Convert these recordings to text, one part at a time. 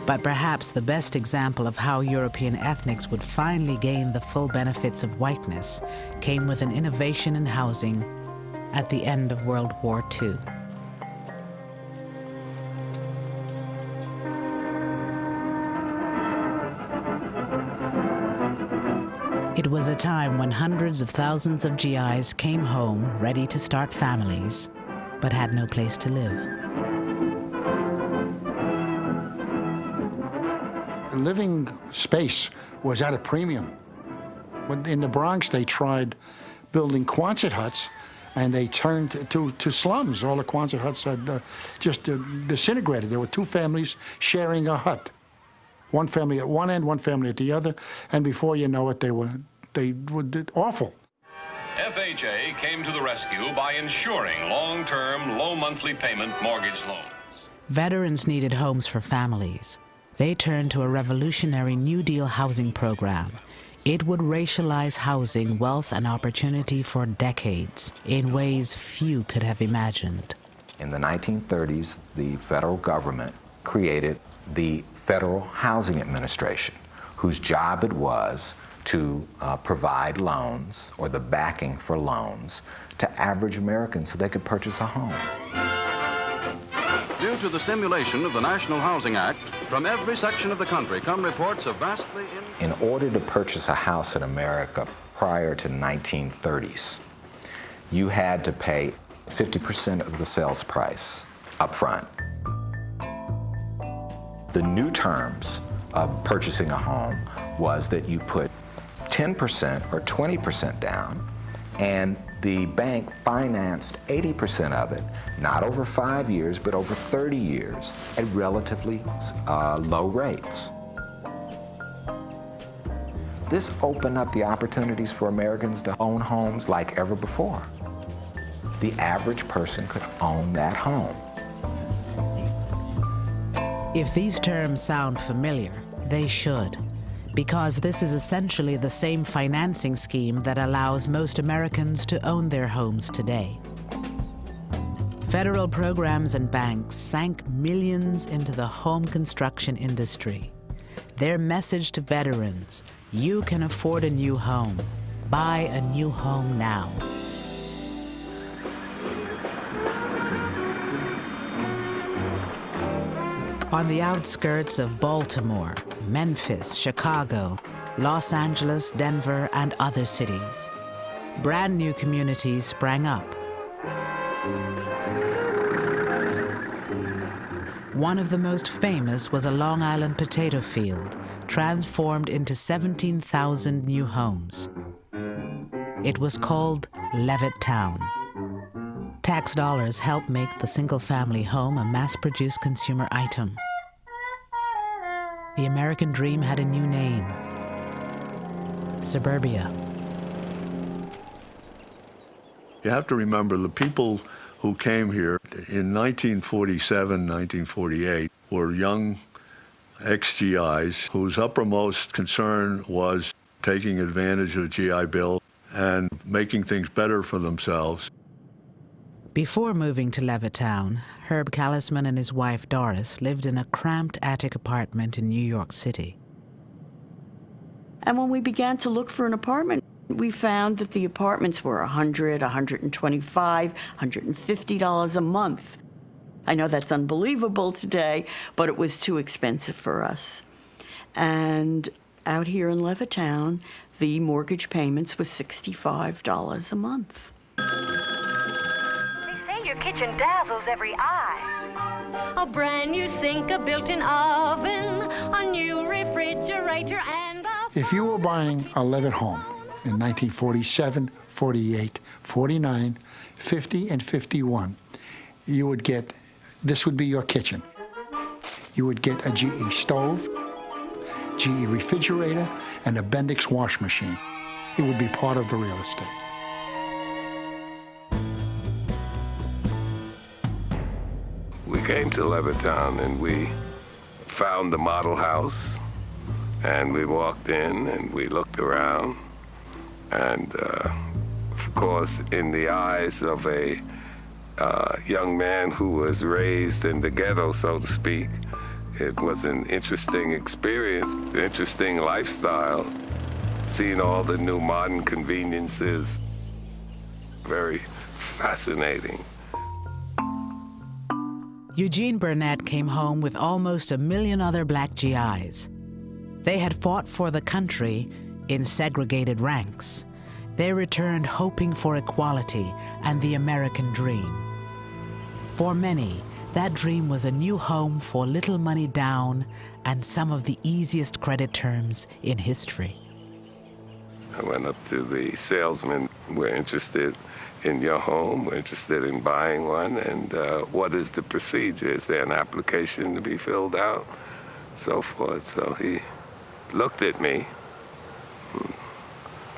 But perhaps the best example of how European ethnics would finally gain the full benefits of whiteness came with an innovation in housing at the end of World War II. It was a time when hundreds of thousands of GIs came home ready to start families, but had no place to live. Living space was at a premium. In the Bronx, they tried building Quonset huts, and they turned to slums. All the Quonset huts had just disintegrated. There were two families sharing a hut. One family at one end, one family at the other, and before you know it, they were awful. FHA came to the rescue by insuring long-term, low monthly payment mortgage loans. Veterans needed homes for families. They turned to a revolutionary New Deal housing program. It would racialize housing, wealth, and opportunity for decades in ways few could have imagined. In the 1930s, the federal government created the Federal Housing Administration, whose job it was to provide loans, or the backing for loans, to average Americans so they could purchase a home. Due to the stimulation of the National Housing Act, from every section of the country come reports of vastly... In order to purchase a house in America prior to 1930s, you had to pay 50% of the sales price up front. The new terms of purchasing a home was that you put 10% or 20% down, and the bank financed 80% of it, not over 5 years, but over 30 years at relatively low rates. This opened up the opportunities for Americans to own homes like ever before. The average person could own that home. If these terms sound familiar, they should, because this is essentially the same financing scheme that allows most Americans to own their homes today. Federal programs and banks sank millions into the home construction industry. Their message to veterans: you can afford a new home. Buy a new home now. On the outskirts of Baltimore, Memphis, Chicago, Los Angeles, Denver, and other cities, brand new communities sprang up. One of the most famous was a Long Island potato field, transformed into 17,000 new homes. It was called Levittown. Tax dollars helped make the single-family home a mass-produced consumer item. The American dream had a new name: suburbia. You have to remember, the people who came here in 1947, 1948 were young ex-GIs whose uppermost concern was taking advantage of the GI Bill and making things better for themselves. Before moving to Levittown, Herb Callisman and his wife Doris lived in a cramped attic apartment in New York City. And when we began to look for an apartment, we found that the apartments were $100, $125, $150 a month. I know that's unbelievable today, but it was too expensive for us. And out here in Levittown, the mortgage payments was $65 a month. Your kitchen dazzles every eye. A brand new sink, a built-in oven, a new refrigerator, and a... If you were buying a Levitt home in 1947, 48, 49, 50, and 51, you would get, this would be your kitchen. You would get a GE stove, GE refrigerator, and a Bendix wash machine. It would be part of the real estate. We came to Levittown and we found the model house, and we walked in and we looked around, and of course, in the eyes of a young man who was raised in the ghetto, so to speak, It was an interesting experience, interesting lifestyle, seeing all the new modern conveniences. Very fascinating. Eugene Burnett came home with almost 1 million other black GIs. They had fought for the country in segregated ranks. They returned hoping for equality and the American dream. For many, that dream was a new home for little money down and some of the easiest credit terms in history. I went up to the salesman. We're interested in your home. We're interested in buying one. And what is the procedure? Is there an application to be filled out? So forth. So he looked at me,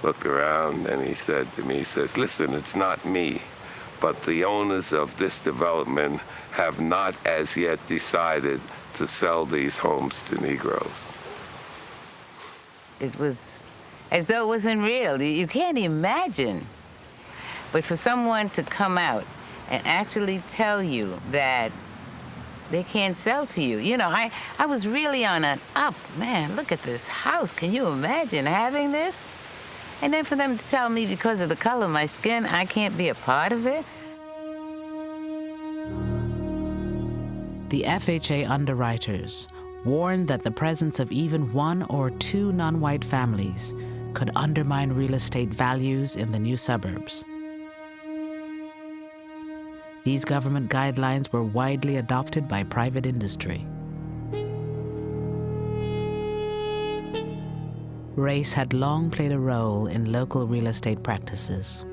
looked around, and he said to me, he says, listen, it's not me, but the owners of this development have not as yet decided to sell these homes to Negroes. It was as though it wasn't real. You can't imagine. But for someone to come out and actually tell you that they can't sell to you. You know, I was really on an up. Man, look at this house. Can you imagine having this? And then for them to tell me because of the color of my skin, I can't be a part of it. The FHA underwriters warned that the presence of even 1 or 2 non-white families could undermine real estate values in the new suburbs. These government guidelines were widely adopted by private industry. Race had long played a role in local real estate practices.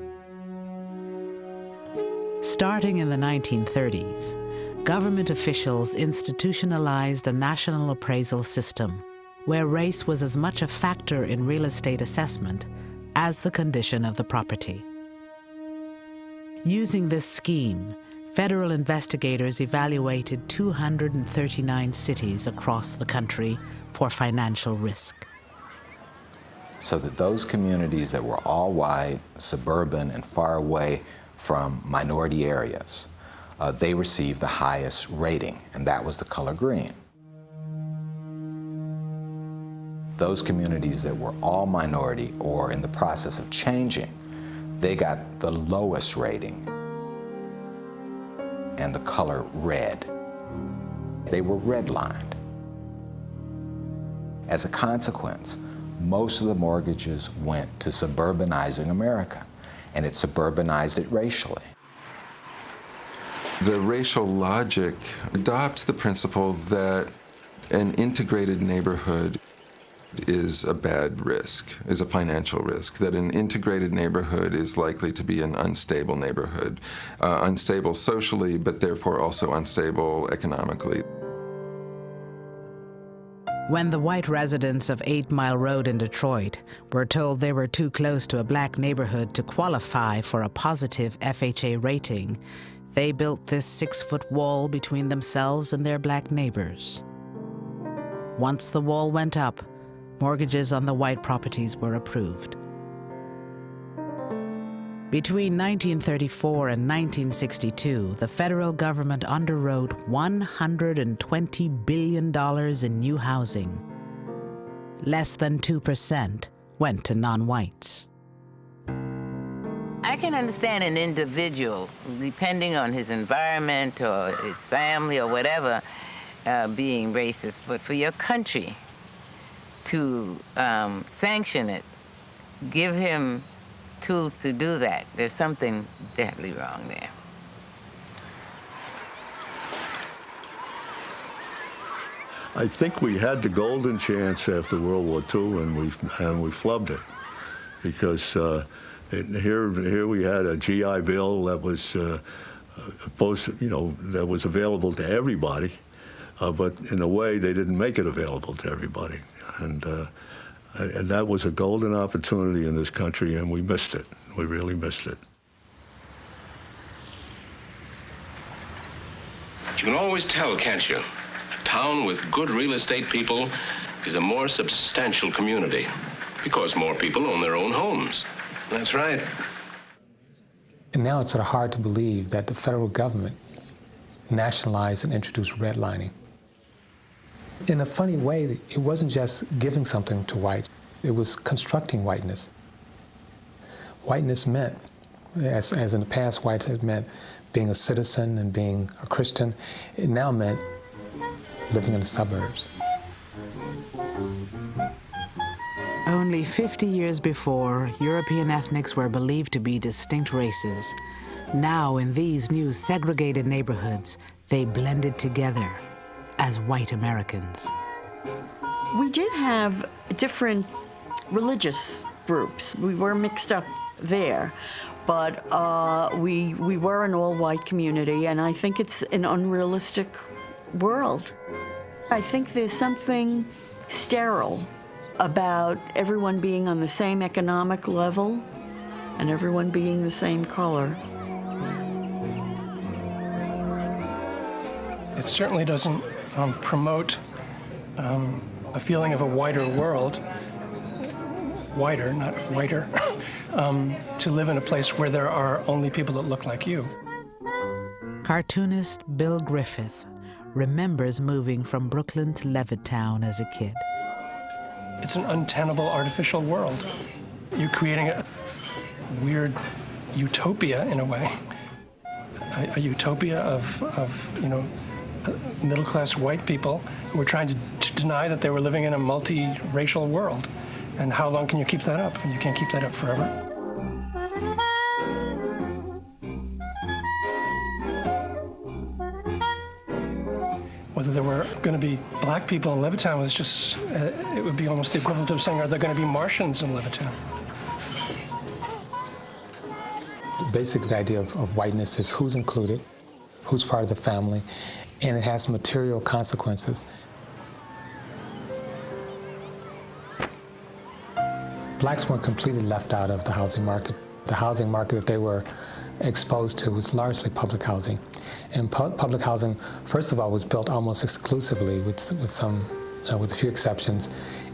Starting in the 1930s, government officials institutionalized a national appraisal system where race was as much a factor in real estate assessment as the condition of the property. Using this scheme, federal investigators evaluated 239 cities across the country for financial risk. So that those communities that were all white, suburban, and far away from minority areas, they received the highest rating, and that was the color green. Those communities that were all minority or in the process of changing, they got the lowest rating and the color red. They were redlined. As a consequence, most of the mortgages went to suburbanizing America, and it suburbanized it racially. The racial logic adopts the principle that an integrated neighborhood is a bad risk, is a financial risk, that an integrated neighborhood is likely to be an unstable neighborhood, unstable socially, but therefore also unstable economically. When the white residents of 8 Mile Road in Detroit were told they were too close to a black neighborhood to qualify for a positive FHA rating, they built this 6-foot wall between themselves and their black neighbors. Once the wall went up, mortgages on the white properties were approved. Between 1934 and 1962, the federal government underwrote $120 billion in new housing. Less than 2% went to non-whites. I can understand an individual, depending on his environment or his family or whatever, being racist, but for your country to sanction it, give him tools to do that, there's something definitely wrong there. I think we had the golden chance after World War II, and we flubbed it, because here we had a GI Bill that was supposed, that was available to everybody, but in a way they didn't make it available to everybody, and that was a golden opportunity in this country, and we missed it. We really missed it. You can always tell, can't you? A town with good real estate people is a more substantial community because more people own their own homes. That's right. And now it's sort of hard to believe that the federal government nationalized and introduced redlining. In a funny way, it wasn't just giving something to whites, it was constructing whiteness. Whiteness meant, as in the past whites had meant being a citizen and being a Christian, it now meant living in the suburbs. Only 50 years before, European ethnics were believed to be distinct races. Now, in these new segregated neighborhoods, they blended together as white Americans. We did have different religious groups. We were mixed up there, but we were an all-white community, and I think it's an unrealistic world. I think there's something sterile about everyone being on the same economic level and everyone being the same color. It certainly doesn't promote a feeling of a wider world, wider, not whiter, to live in a place where there are only people that look like you. Cartoonist Bill Griffith remembers moving from Brooklyn to Levittown as a kid. It's an untenable artificial world. You're creating a weird utopia in a way, a utopia of middle-class white people who were trying to deny that they were living in a multi-racial world. And how long can you keep that up? You can't keep that up forever. Whether there were going to be black people in Levittown was just, it would be almost the equivalent of saying, are there going to be Martians in Levittown? Basically, the idea of whiteness is who's included, who's part of the family, and it has material consequences. Blacks weren't completely left out of the housing market. The housing market that they were exposed to was largely public housing. And public housing, first of all, was built almost exclusively, with a few exceptions,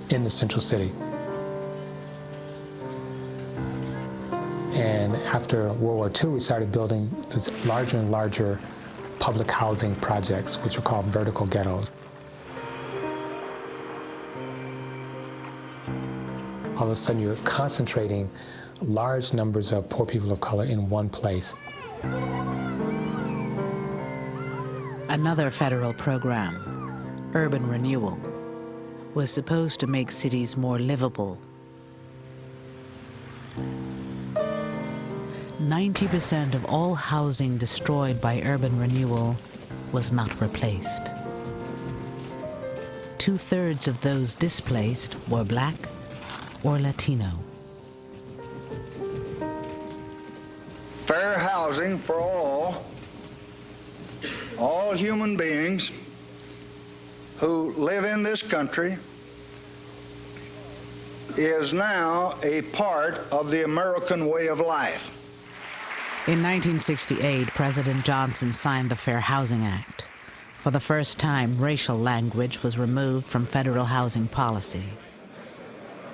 in the central city. And after World War II, we started building these larger and larger public housing projects, which are called vertical ghettos. All of a sudden, you're concentrating large numbers of poor people of color in one place. Another federal program, urban renewal, was supposed to make cities more livable. 90% of all housing destroyed by urban renewal was not replaced. 2/3 of those displaced were Black or Latino. Fair housing for all human beings who live in this country is now a part of the American way of life. In 1968, President Johnson signed the Fair Housing Act. For the first time, racial language was removed from federal housing policy.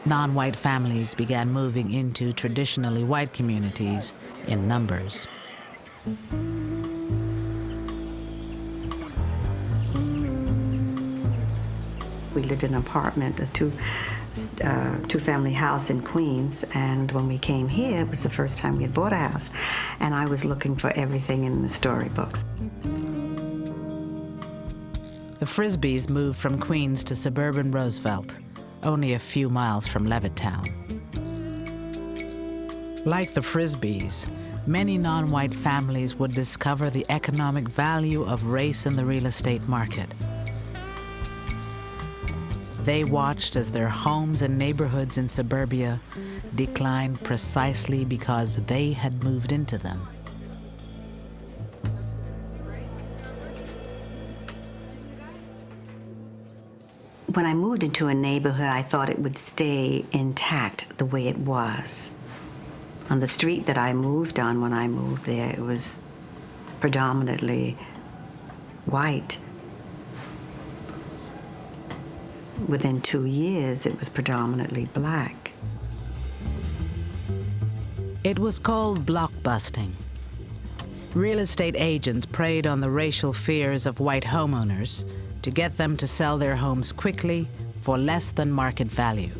Non-white families began moving into traditionally white communities in numbers. We lived in an apartment, a two-family house in Queens, and when we came here, it was the first time we had bought a house, and I was looking for everything in the storybooks. The Frisbees moved from Queens to suburban Roosevelt, only a few miles from Levittown. Like the Frisbees, many non-white families would discover the economic value of race in the real estate market. They watched as their homes and neighborhoods in suburbia declined precisely because they had moved into them. When I moved into a neighborhood, I thought it would stay intact the way it was. On the street that I moved on when I moved there, it was predominantly white. Within 2 years, it was predominantly black. It was called blockbusting. Real estate agents preyed on the racial fears of white homeowners, to get them to sell their homes quickly for less than market value.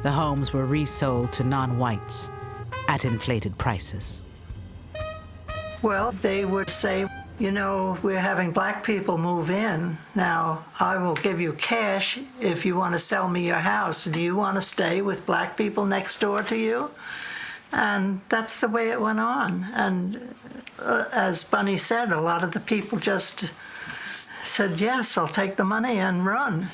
The homes were resold to non-whites at inflated prices. Well, they would say, you know, we're having black people move in. Now, I will give you cash if you want to sell me your house. Do you want to stay with black people next door to you? And that's the way it went on. And as Bunny said, a lot of the people just said, yes, I'll take the money and run.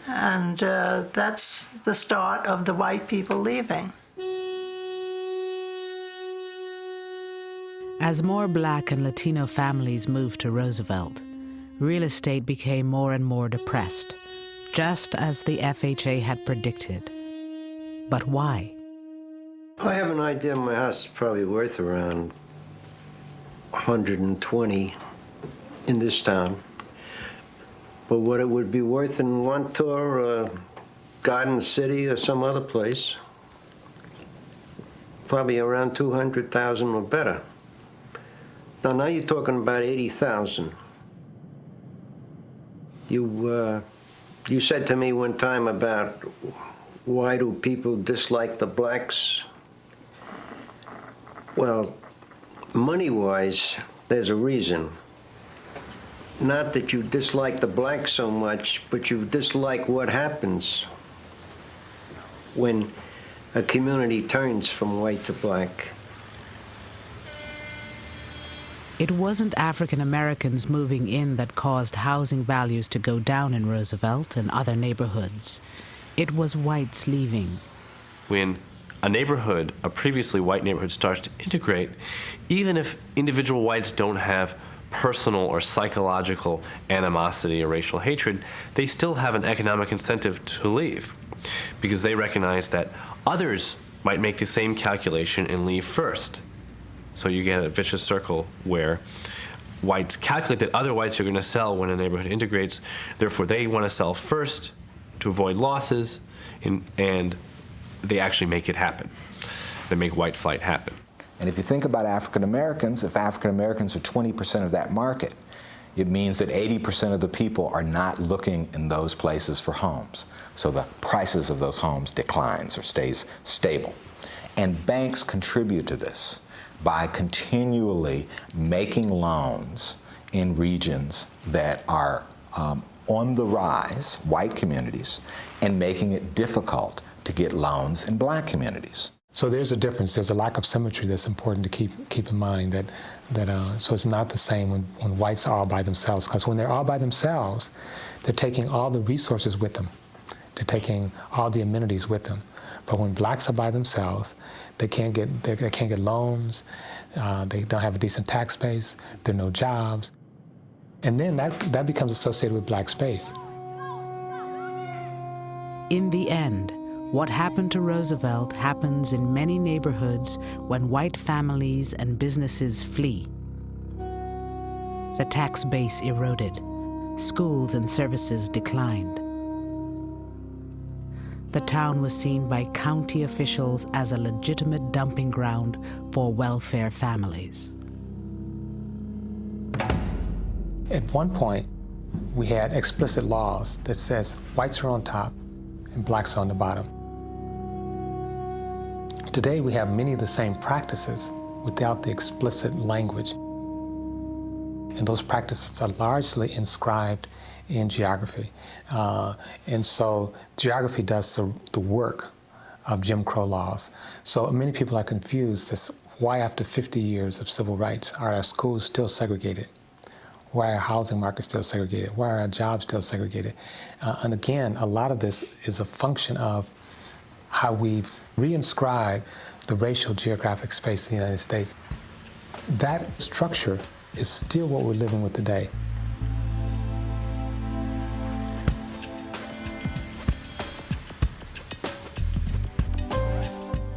And that's the start of the white people leaving. As more black and Latino families moved to Roosevelt, real estate became more and more depressed, just as the FHA had predicted. But why? I have an idea my house is probably worth around 120 in this town. But what it would be worth in Wantor or Garden City or some other place, probably around 200,000 or better. Now you're talking about 80,000. You said to me one time about why do people dislike the blacks? Well, money-wise, there's a reason. Not that you dislike the blacks so much, but you dislike what happens when a community turns from white to black. It wasn't African Americans moving in that caused housing values to go down in Roosevelt and other neighborhoods. It was whites leaving. When a neighborhood, a previously white neighborhood, starts to integrate, even if individual whites don't have personal or psychological animosity or racial hatred, they still have an economic incentive to leave because they recognize that others might make the same calculation and leave first. So you get a vicious circle where whites calculate that other whites are going to sell when a neighborhood integrates, therefore they want to sell first to avoid losses, and they actually make it happen. They make white flight happen. And if you think about African Americans, if African Americans are 20% of that market, it means that 80% of the people are not looking in those places for homes. So the prices of those homes declines or stays stable. And banks contribute to this by continually making loans in regions that are on the rise, white communities, and making it difficult to get loans in black communities. So there's a difference. There's a lack of symmetry that's important to keep in mind. So it's not the same when whites are all by themselves, because when they're all by themselves, they're taking all the resources with them. They're taking all the amenities with them. But when blacks are by themselves, they can't get loans. They don't have a decent tax base. There are no jobs, and then that becomes associated with black space. In the end, what happened to Roosevelt happens in many neighborhoods when white families and businesses flee. The tax base eroded. Schools and services declined. The town was seen by county officials as a legitimate dumping ground for welfare families. At one point, we had explicit laws that says whites are on top and blacks are on the bottom. Today, we have many of the same practices without the explicit language. And those practices are largely inscribed in geography. And so geography does the work of Jim Crow laws. So many people are confused as why after 50 years of civil rights are our schools still segregated? Why are our housing markets still segregated? Why are our jobs still segregated? And again, a lot of this is a function of how we've reinscribed the racial geographic space in the United States. That structure is still what we're living with today.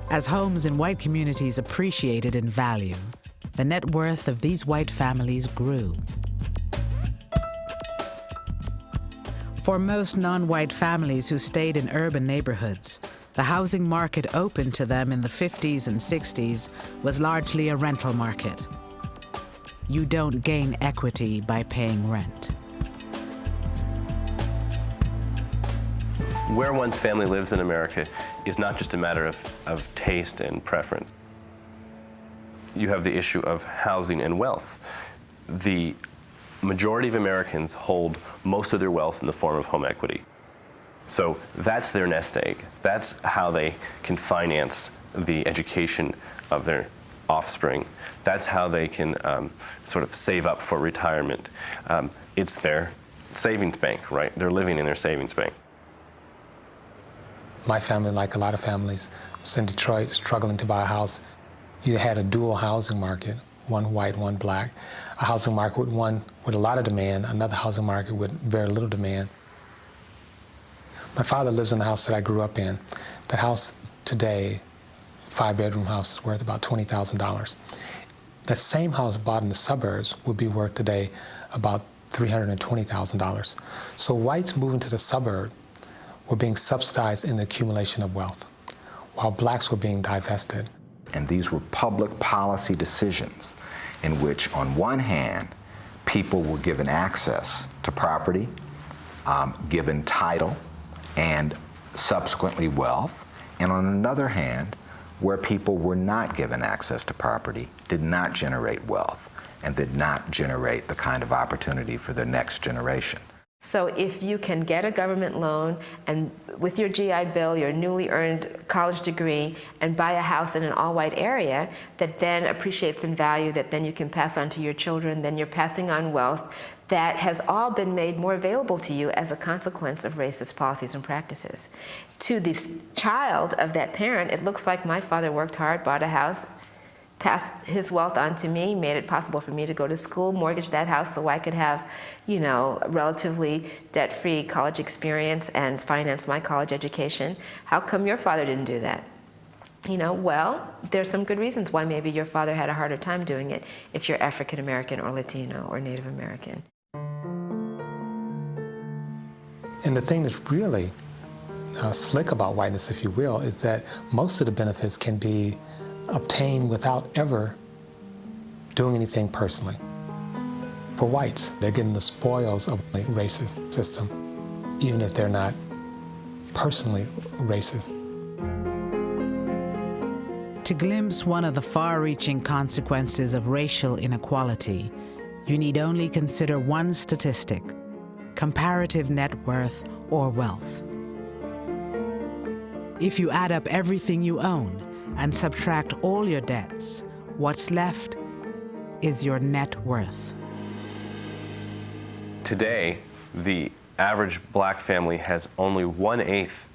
As homes in white communities appreciated in value, the net worth of these white families grew. For most non-white families who stayed in urban neighborhoods, the housing market open to them in the 50s and 60s was largely a rental market. You don't gain equity by paying rent. Where one's family lives in America is not just a matter of taste and preference. You have the issue of housing and wealth. The majority of Americans hold most of their wealth in the form of home equity. So that's their nest egg. That's how they can finance the education of their offspring. That's how they can sort of save up for retirement. It's their savings bank, right? They're living in their savings bank. My family, like a lot of families, was in Detroit struggling to buy a house. You had a dual housing market, one white, one black. A housing market with one with a lot of demand, another housing market with very little demand. My father lives in the house that I grew up in. That house today, 5-bedroom house, is worth about $20,000. That same house bought in the suburbs would be worth today about $320,000. So whites moving to the suburb were being subsidized in the accumulation of wealth, while blacks were being divested. And these were public policy decisions in which, on one hand, people were given access to property, given title, and subsequently wealth, and on another hand, where people were not given access to property, did not generate wealth, and did not generate the kind of opportunity for the next generation. So if you can get a government loan and with your GI Bill, your newly earned college degree, and buy a house in an all-white area that then appreciates in value, that then you can pass on to your children, then you're passing on wealth that has all been made more available to you as a consequence of racist policies and practices. To the child of that parent, it looks like my father worked hard, bought a house, passed his wealth on to me, made it possible for me to go to school, mortgage that house so I could have, you know, a relatively debt-free college experience and finance my college education. How come your father didn't do that? You know, well, there's some good reasons why maybe your father had a harder time doing it if you're African American or Latino or Native American. And the thing that's really slick about whiteness, if you will, is that most of the benefits can be obtained without ever doing anything personally. For whites, they're getting the spoils of a racist system, even if they're not personally racist. To glimpse one of the far-reaching consequences of racial inequality, you need only consider one statistic: comparative net worth or wealth. If you add up everything you own and subtract all your debts, what's left is your net worth. Today, the average black family has only 1/8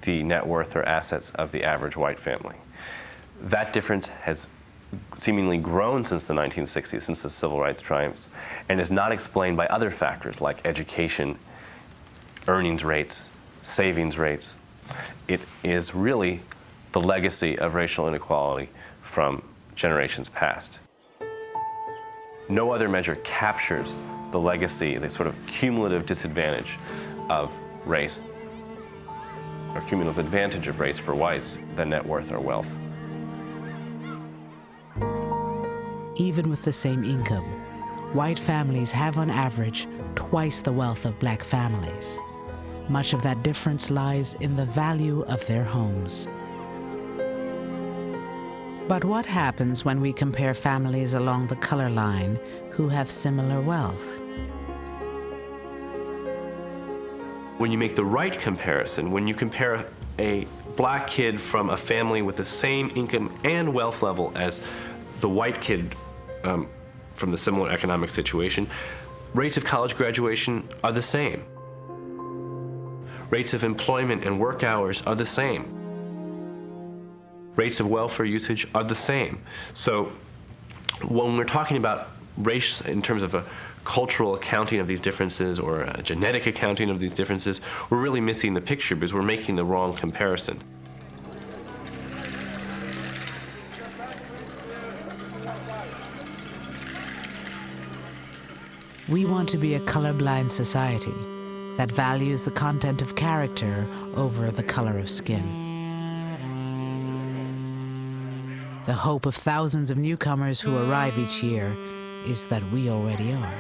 the net worth or assets of the average white family. That difference has seemingly grown since the 1960s, since the civil rights triumphs, and is not explained by other factors like education, earnings rates, savings rates. It is really the legacy of racial inequality from generations past. No other measure captures the legacy, the sort of cumulative disadvantage of race, or cumulative advantage of race for whites than net worth or wealth. Even with the same income, white families have on average twice the wealth of black families. Much of that difference lies in the value of their homes. But what happens when we compare families along the color line who have similar wealth? When you make the right comparison, when you compare a black kid from a family with the same income and wealth level as the white kid from the similar economic situation, rates of college graduation are the same. Rates of employment and work hours are the same. Rates of welfare usage are the same. So when we're talking about race in terms of a cultural accounting of these differences or a genetic accounting of these differences, we're really missing the picture because we're making the wrong comparison. We want to be a colorblind society that values the content of character over the color of skin. The hope of thousands of newcomers who arrive each year is that we already are.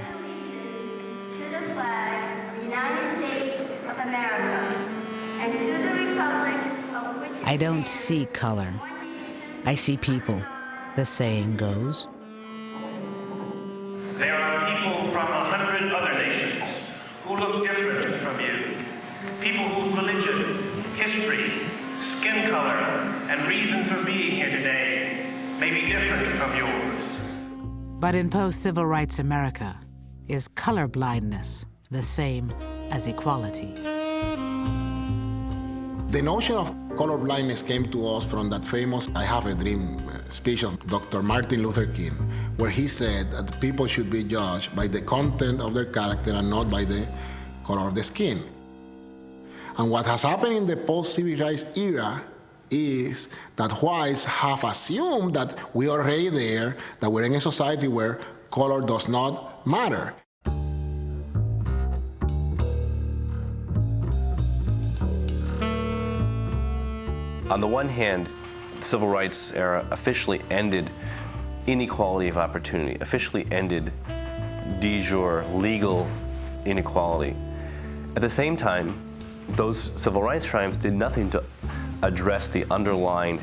To the flag of the United States of America and to the republic of which it I don't stands, see color. I see people, the saying goes. There are people from 100 other nations who look different from you. People whose religion, history, skin color, and reason for being here today may be different from yours. But in post-civil rights America, is colorblindness the same as equality? The notion of colorblindness came to us from that famous I Have a Dream speech of Dr. Martin Luther King, where he said that people should be judged by the content of their character and not by the color of the skin. And what has happened in the post-civil rights era is that whites have assumed that we're already there, that we're in a society where color does not matter. On the one hand, the civil rights era officially ended inequality of opportunity, officially ended de jure legal inequality. At the same time, those civil rights triumphs did nothing to address the underlying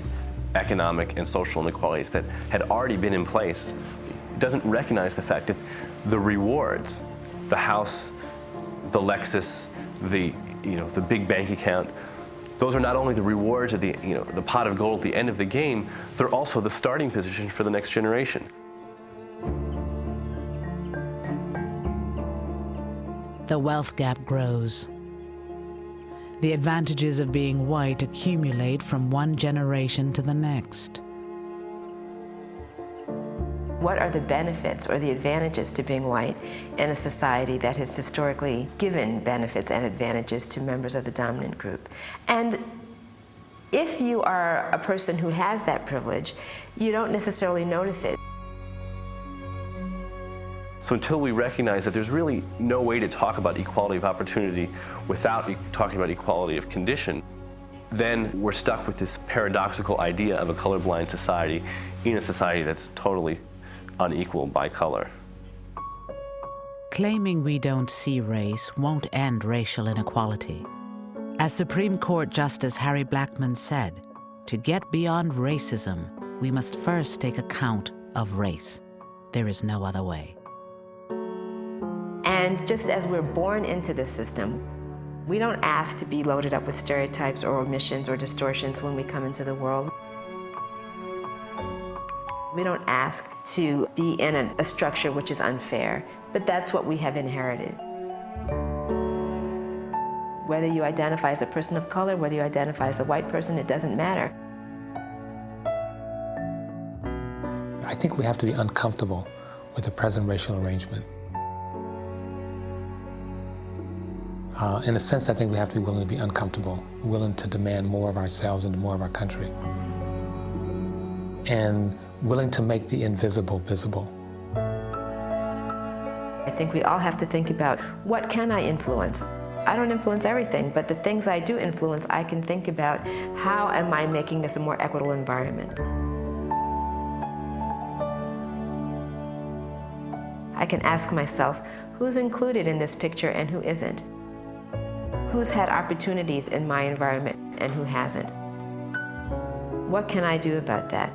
economic and social inequalities that had already been in place. It doesn't recognize the fact that the rewards, the house, the Lexus, the big bank account, those are not only the rewards of the pot of gold at the end of the game, they're also the starting position for the next generation. The wealth gap grows. The advantages of being white accumulate from one generation to the next. What are the benefits or the advantages to being white in a society that has historically given benefits and advantages to members of the dominant group? And if you are a person who has that privilege, you don't necessarily notice it. So until we recognize that there's really no way to talk about equality of opportunity without talking about equality of condition, then we're stuck with this paradoxical idea of a colorblind society in a society that's totally unequal by color. Claiming we don't see race won't end racial inequality. As Supreme Court Justice Harry Blackmun said, to get beyond racism, we must first take account of race. There is no other way. And just as we're born into this system, we don't ask to be loaded up with stereotypes or omissions or distortions when we come into the world. We don't ask to be in a structure which is unfair, but that's what we have inherited. Whether you identify as a person of color, whether you identify as a white person, it doesn't matter. I think we have to be uncomfortable with the present racial arrangement. In a sense, I think we have to be willing to be uncomfortable, willing to demand more of ourselves and more of our country, and willing to make the invisible visible. I think we all have to think about, what can I influence? I don't influence everything, but the things I do influence, I can think about, how am I making this a more equitable environment? I can ask myself, who's included in this picture and who isn't? Who's had opportunities in my environment and who hasn't? What can I do about that?